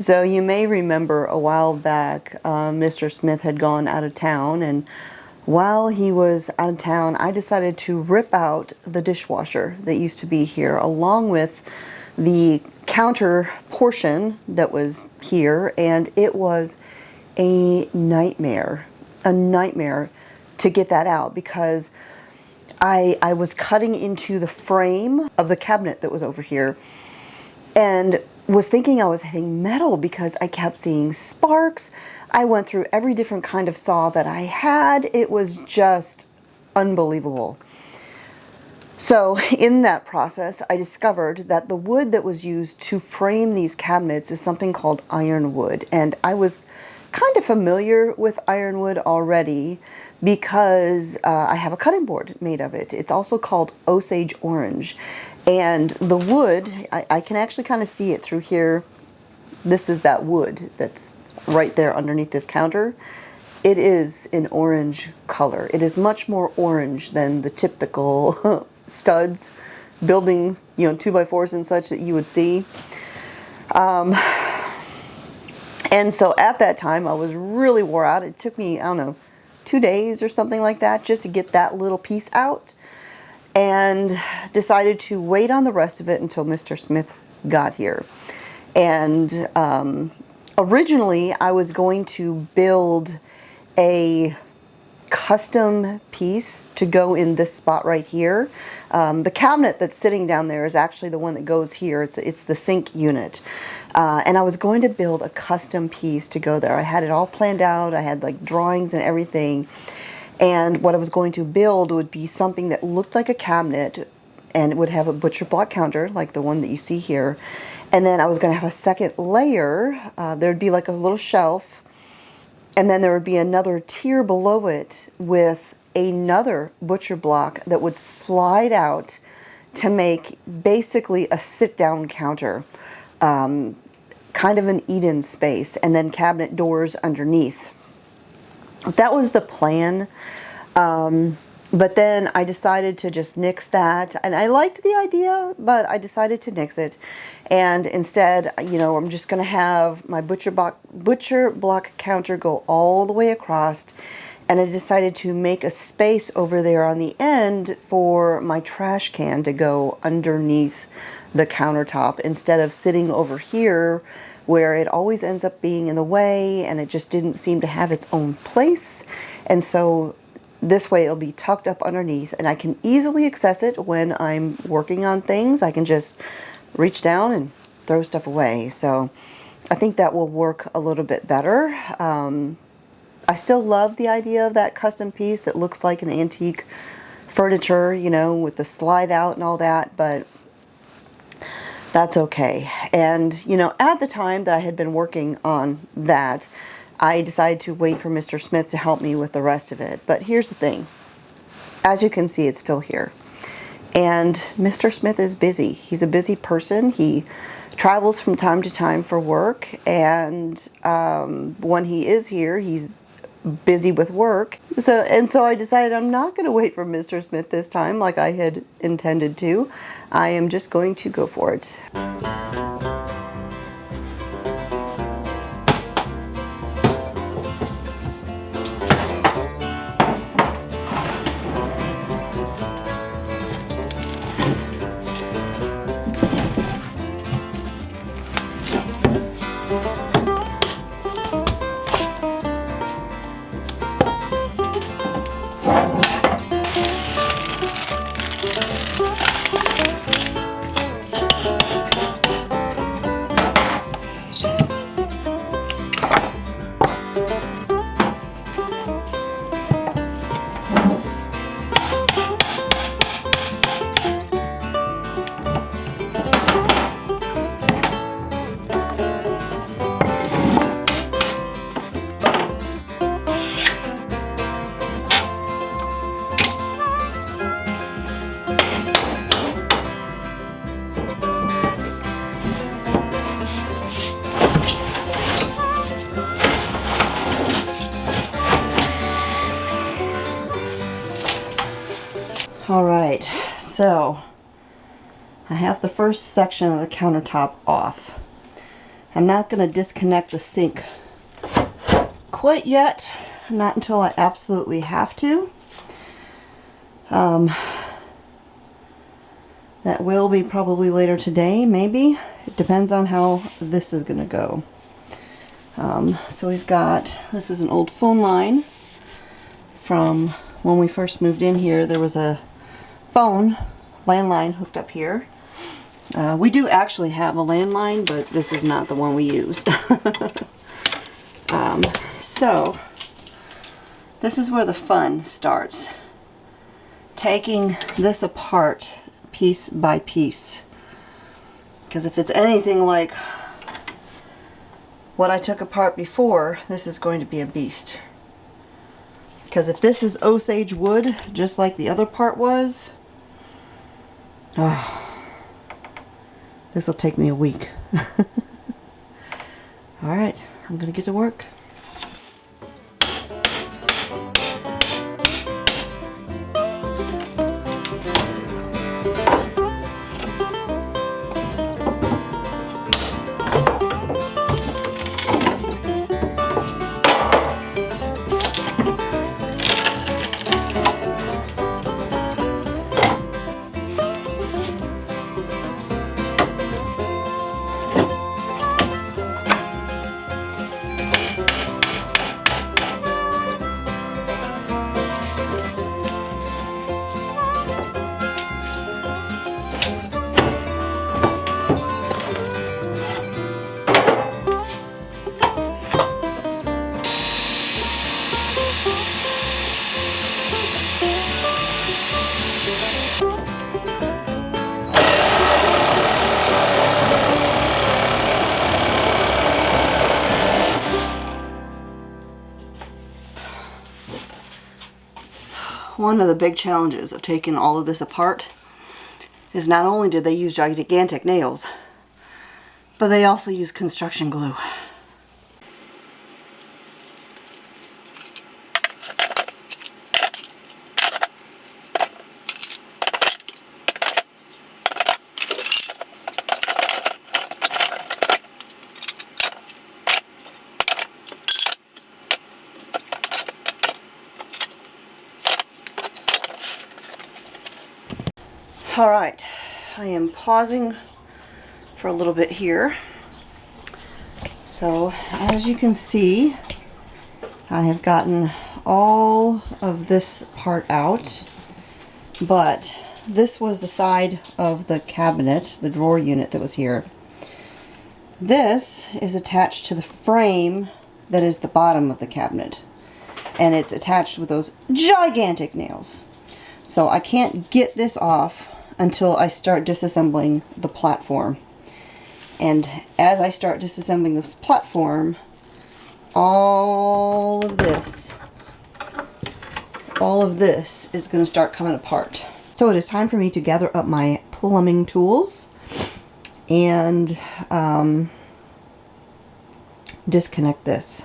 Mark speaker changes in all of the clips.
Speaker 1: So you may remember a while back, Mr. Smith had gone out of town, and while he was out of town, I decided to rip out the dishwasher that used to be here, along with the counter portion that was here, and it was a nightmare to get that out because I was cutting into the frame of the cabinet that was over here and was thinking I was hitting metal because I kept seeing sparks. I went through every different kind of saw that I had. It was just unbelievable. So in that process, I discovered that the wood that was used to frame these cabinets is something called ironwood. And I was kind of familiar with ironwood already because I have a cutting board made of it. It's also called Osage orange. And the wood, I can actually kind of see it through here. This is that wood that's right there underneath this counter. It is an orange color. It is much more orange than the typical studs building, 2x4s and such that you would see. And so at that time, I was really wore out. It took me, I don't know, 2 days or something like that just to get that little piece out, and decided to wait on the rest of it until Mr. Smith got here. And originally I was going to build a custom piece to go in this spot right here. The cabinet that's sitting down there is actually the one that goes here. It's the sink unit. And I was going to build a custom piece to go there. I had it all planned out. I had like drawings and everything. And what I was going to build would be something that looked like a cabinet, and it would have a butcher block counter like the one that you see here. And then I was going to have a second layer. There'd be like a little shelf, and then there would be another tier below it with another butcher block that would slide out to make basically a sit-down counter, kind of an eat-in space, and then cabinet doors underneath. That was the plan, but then I decided to just nix that, and I liked the idea, but I decided to nix it, and instead, I'm just going to have my butcher block counter go all the way across, and I decided to make a space over there on the end for my trash can to go underneath the countertop instead of sitting over here where it always ends up being in the way, and it just didn't seem to have its own place. And so this way it'll be tucked up underneath, and I can easily access it when I'm working on things. I can just reach down and throw stuff away. So I think that will work a little bit better. I still love the idea of that custom piece that looks like an antique furniture, with the slide out and all that, but that's okay. And, at the time that I had been working on that, I decided to wait for Mr. Smith to help me with the rest of it. But here's the thing. As you can see, it's still here. And Mr. Smith is busy. He's a busy person. He travels from time to time for work. And when he is here, he's busy with work. So I decided I'm not going to wait for Mr. Smith this time like I had intended to. I am just going to go for it. All right, so I have the first section of the countertop off. I'm not going to disconnect the sink quite yet, not until I absolutely have to. That will be probably later today, maybe. It depends on how this is going to go. So we've got, this is an old phone line from when we first moved in here. There was a phone, landline hooked up here. We do actually have a landline, but this is not the one we used. So this is where the fun starts. Taking this apart piece by piece. Because if it's anything like what I took apart before, this is going to be a beast. Because if this is Osage wood, just like the other part was, this will take me a week. Alright, I'm going to get to work. One of the big challenges of taking all of this apart is not only did they use gigantic nails, but they also use construction glue. Alright, I am pausing for a little bit here. So, as you can see, I have gotten all of this part out, but this was the side of the cabinet, the drawer unit that was here. This is attached to the frame that is the bottom of the cabinet, and it's attached with those gigantic nails. So I can't get this off until I start disassembling the platform. And as I start disassembling this platform, all of this is going to start coming apart. So it is time for me to gather up my plumbing tools and disconnect this.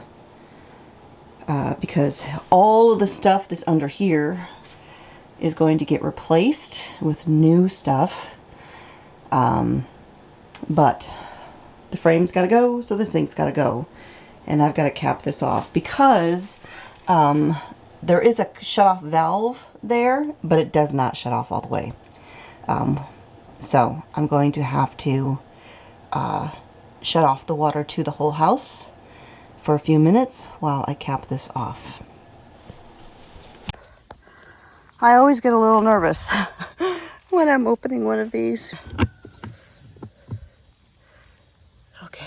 Speaker 1: Because all of the stuff that's under here is going to get replaced with new stuff. But the frame's got to go, so the sink's got to go. And I've got to cap this off because there is a shut-off valve there, but it does not shut off all the way. So I'm going to have to shut off the water to the whole house for a few minutes while I cap this off. I always get a little nervous when I'm opening one of these. Okay.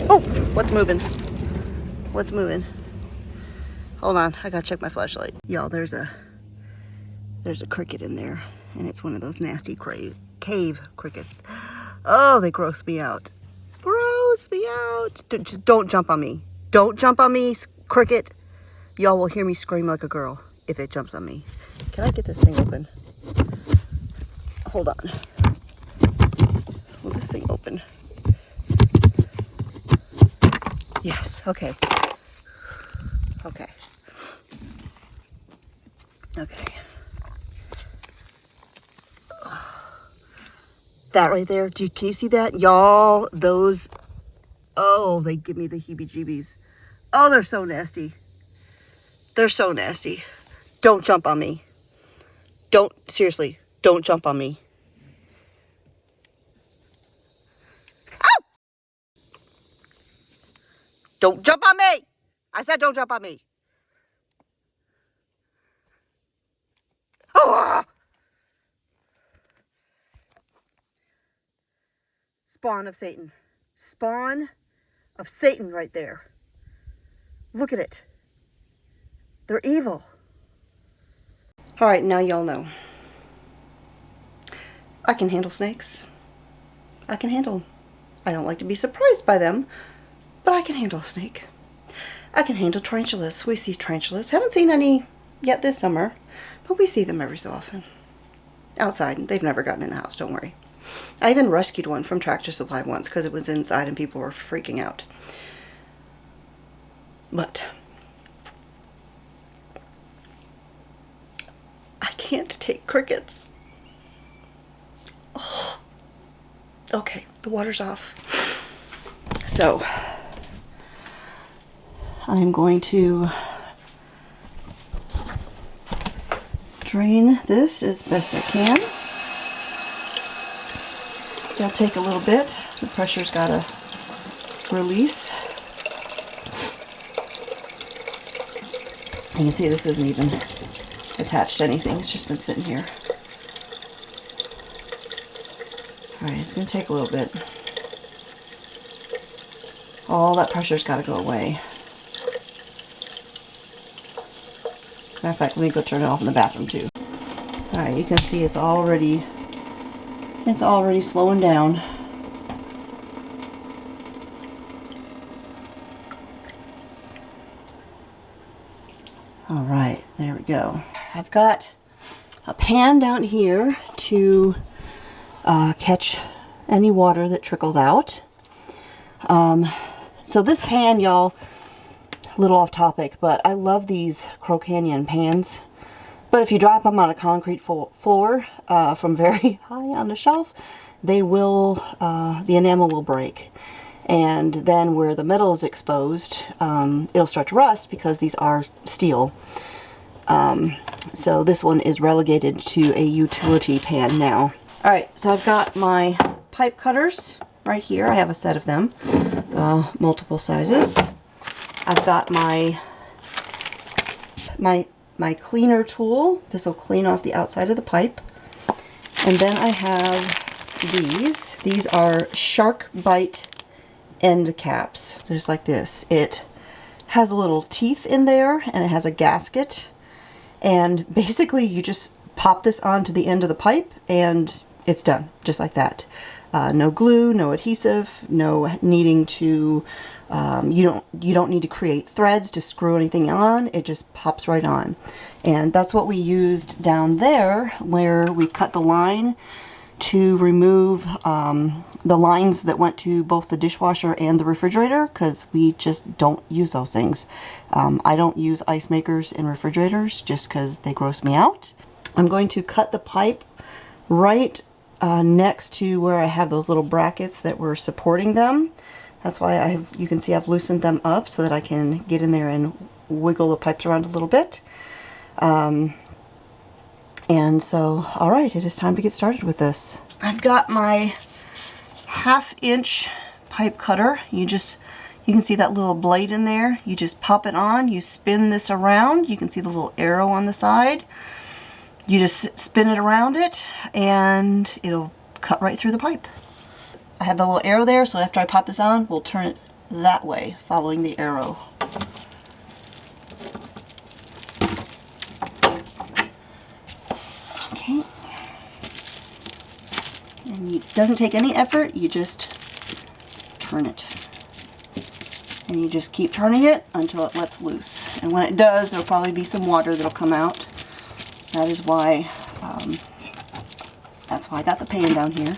Speaker 1: Oh, what's moving? What's moving? Hold on, I gotta check my flashlight. Y'all, there's a cricket in there, and it's one of those nasty cave crickets. Oh, they gross me out. Gross me out. Just don't jump on me. Don't jump on me, cricket. Y'all will hear me scream like a girl if it jumps on me. Can I get this thing open? Hold on. Will this thing open? Yes, okay. Okay. Okay. That right there, can you see that? Y'all, those, oh, they give me the heebie-jeebies. Oh, they're so nasty. They're so nasty. Don't jump on me. Don't, seriously, don't jump on me. Ow! Don't jump on me! I said don't jump on me. Oh! Spawn of Satan. Spawn of Satan right there. Look at it. They're evil. All right, now y'all know. I can handle snakes. I can handle them. I don't like to be surprised by them, but I can handle a snake. I can handle tarantulas. We see tarantulas. Haven't seen any yet this summer, but we see them every so often. Outside. They've never gotten in the house, don't worry. I even rescued one from Tractor Supply once because it was inside and people were freaking out. But I can't take crickets. Oh. Okay, the water's off. So I'm going to drain this as best I can. It'll take a little bit. The pressure's got to release. You can see this isn't even attached to anything. It's just been sitting here. Alright, it's going to take a little bit. All that pressure's got to go away. Matter of fact, let me go turn it off in the bathroom too. Alright, you can see it's already slowing down. Alright, there we go. I've got a pan down here to catch any water that trickles out. So this pan, y'all, a little off topic, but I love these Crow Canyon pans. But if you drop them on a concrete floor from very high on the shelf, they will, the enamel will break. And then where the metal is exposed, it'll start to rust because these are steel. So this one is relegated to a utility pan now. Alright, so I've got my pipe cutters right here. I have a set of them, multiple sizes. I've got my cleaner tool. This will clean off the outside of the pipe. And then I have these. These are shark bite end caps, just like this. It has a little teeth in there and it has a gasket. And basically you just pop this onto the end of the pipe and it's done, just like that. No glue, no adhesive, no needing to, you don't need to create threads to screw anything on. It just pops right on. And that's what we used down there where we cut the line to remove the lines that went to both the dishwasher and the refrigerator, because we just don't use those things. I don't use ice makers in refrigerators just because they gross me out. I'm going to cut the pipe right next to where I have those little brackets that were supporting them. That's why you can see I've loosened them up so that I can get in there and wiggle the pipes around a little bit. And so, alright, it is time to get started with this. I've got my 1/2 inch pipe cutter. You can see that little blade in there. You just pop it on, you spin this around. You can see the little arrow on the side. You just spin it around it and it'll cut right through the pipe. I have the little arrow there, so after I pop this on, we'll turn it that way, following the arrow. Okay. And it doesn't take any effort, you just turn it. And you just keep turning it until it lets loose. And when it does, there'll probably be some water that'll come out. That is why, that's why I got the pan down here.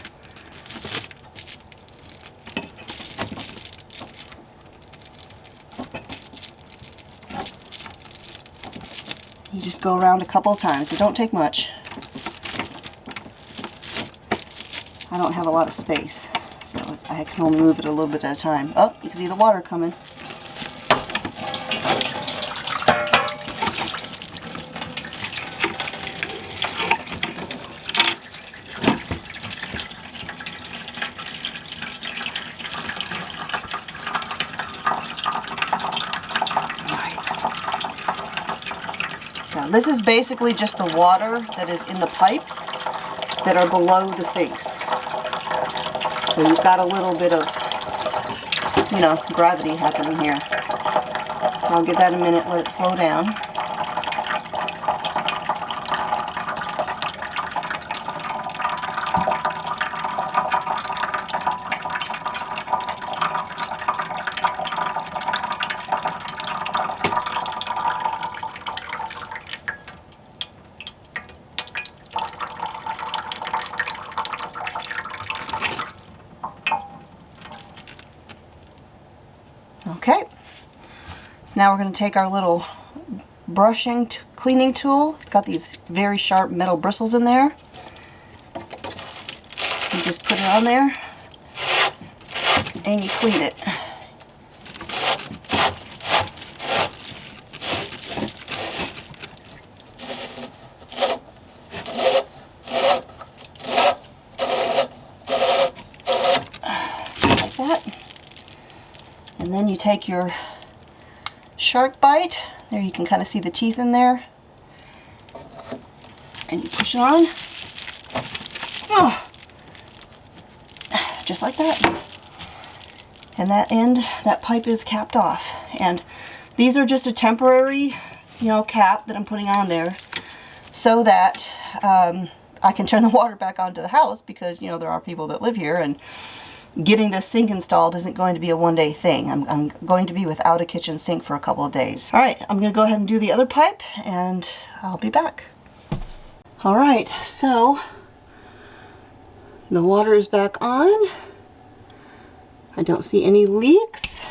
Speaker 1: You just go around a couple of times. It don't take much. I don't have a lot of space, so I can only move it a little bit at a time. Oh, you can see the water coming. So this is basically just the water that is in the pipes that are below the sinks. So you've got a little bit of, you know, gravity happening here. So I'll give that a minute, let it slow down. Okay, so now we're going to take our little cleaning tool. It's got these very sharp metal bristles in there. You just put it on there and you clean it. Like that. And then you take your shark bite, there you can kind of see the teeth in there, and you push it on, just like that. And that end, that pipe is capped off. And these are just a temporary, you know, cap that I'm putting on there so that I can turn the water back onto the house, because, you know, there are people that live here, and getting this sink installed isn't going to be a one-day thing. I'm going to be without a kitchen sink for a couple of days. All right, I'm going to go ahead and do the other pipe, and I'll be back. All right, so the water is back on. I don't see any leaks.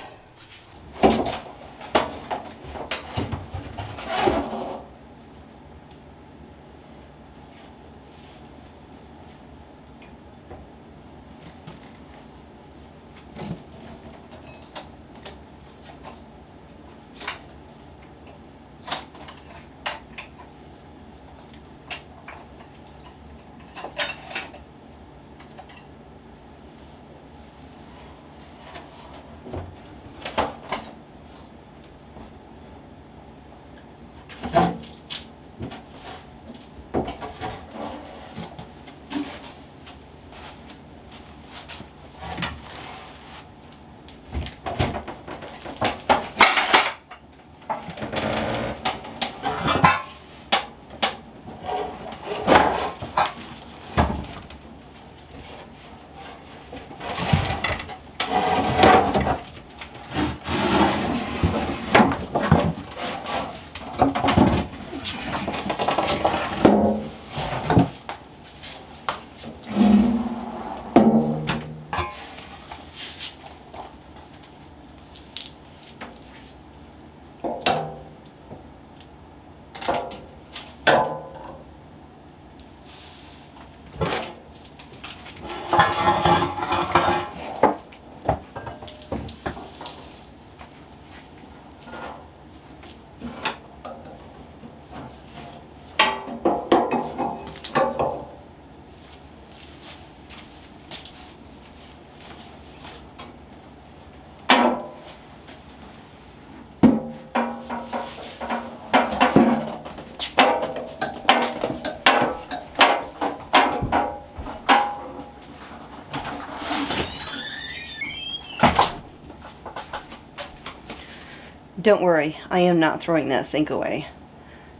Speaker 1: Don't worry, I am not throwing that sink away.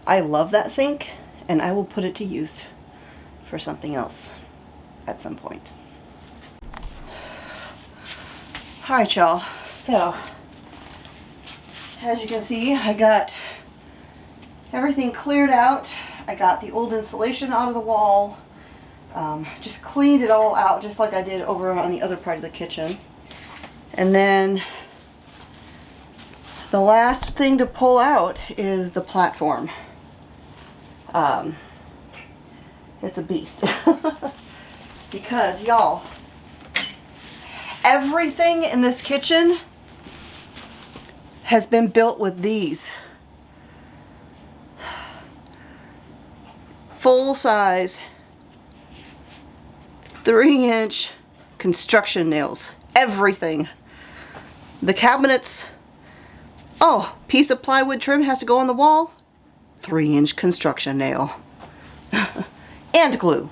Speaker 1: I love that sink, and I will put it to use for something else at some point. Alright, y'all, so as you can see, I got everything cleared out. I got the old insulation out of the wall, just cleaned it all out just like I did over on the other part of the kitchen. And then the last thing to pull out is the platform. It's a beast. Because y'all, everything in this kitchen has been built with these full-size 3-inch construction nails. Everything. The cabinets, oh, piece of plywood trim has to go on the wall, 3-inch construction nail. And glue.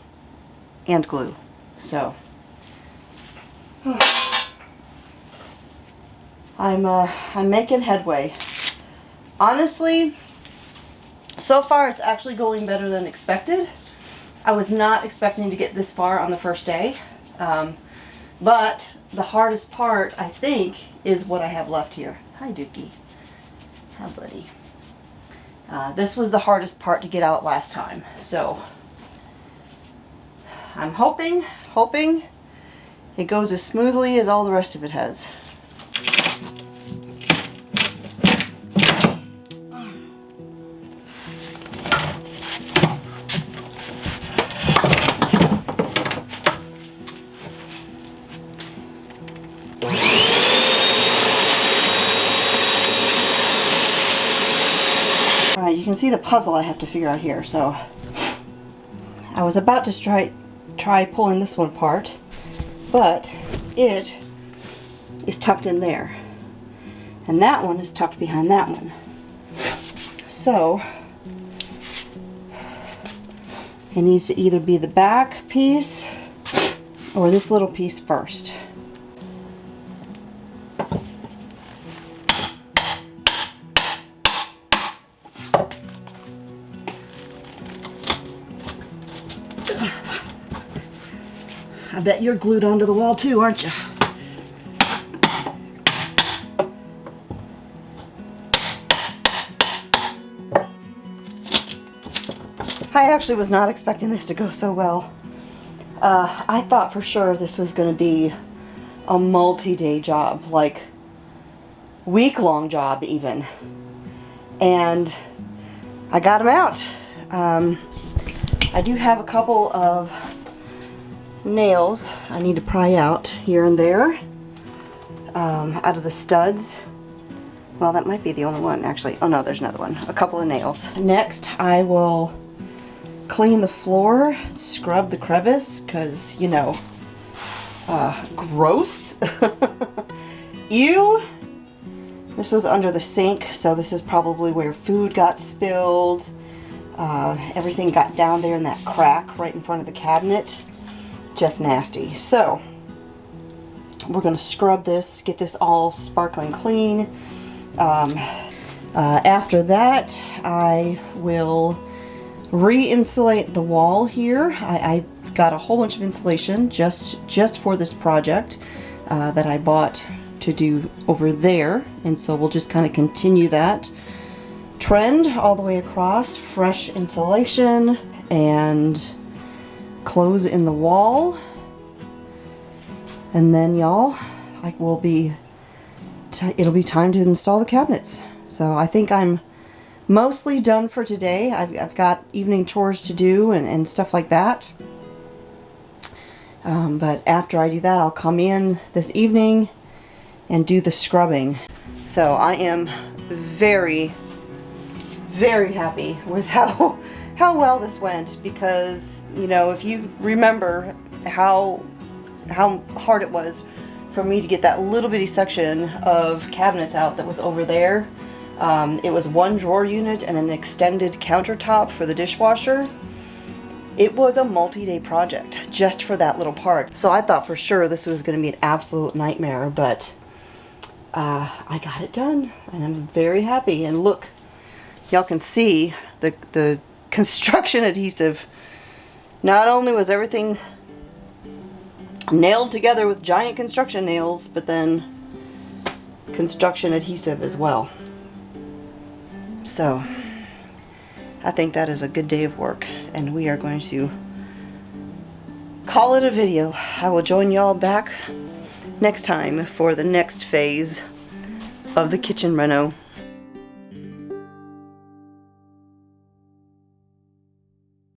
Speaker 1: And glue. So I'm making headway. Honestly, so far it's actually going better than expected. I was not expecting to get this far on the first day. But the hardest part, I think, is what I have left here. Hi, Dookie. Hi, buddy. This was the hardest part to get out last time. So I'm hoping it goes as smoothly as all the rest of it has. Alright, you can see the puzzle I have to figure out here. So I was about to try pulling this one apart, but it is tucked in there, and that one is tucked behind that one. So it needs to either be the back piece or this little piece first. I bet you're glued onto the wall too, aren't you? I actually was not expecting this to go so well. I thought for sure this was going to be a multi-day job, like week-long job even. And I got them out. I do have a couple of nails I need to pry out here and there out of the studs. Well, that might be the only one actually. Oh no, there's another one. A couple of nails. Next I will clean the floor, scrub the crevice, because you know, gross. Ew. This was under the sink, so this is probably where food got spilled. Everything got down there in that crack right in front of the cabinet. Just nasty. So we're going to scrub this, get this all sparkling clean. After that, I will re-insulate the wall here. I got a whole bunch of insulation just for this project that I bought to do over there, and so we'll just kind of continue that trend all the way across. Fresh insulation and close in the wall, and then y'all, like, it'll be time to install the cabinets. So I think I'm mostly done for today. I've got evening chores to do and stuff like that, but after I do that, I'll come in this evening and do the scrubbing. So I am very, very happy with how well this went, because you know, if you remember how hard it was for me to get that little bitty section of cabinets out that was over there. It was one drawer unit and an extended countertop for the dishwasher. It was a multi-day project just for that little part. So I thought for sure this was going to be an absolute nightmare, but I got it done and I'm very happy. And look, y'all can see the construction adhesive. Not only was everything nailed together with giant construction nails, but then construction adhesive as well. So I think that is a good day of work, and we are going to call it a video. I will join y'all back next time for the next phase of the kitchen reno.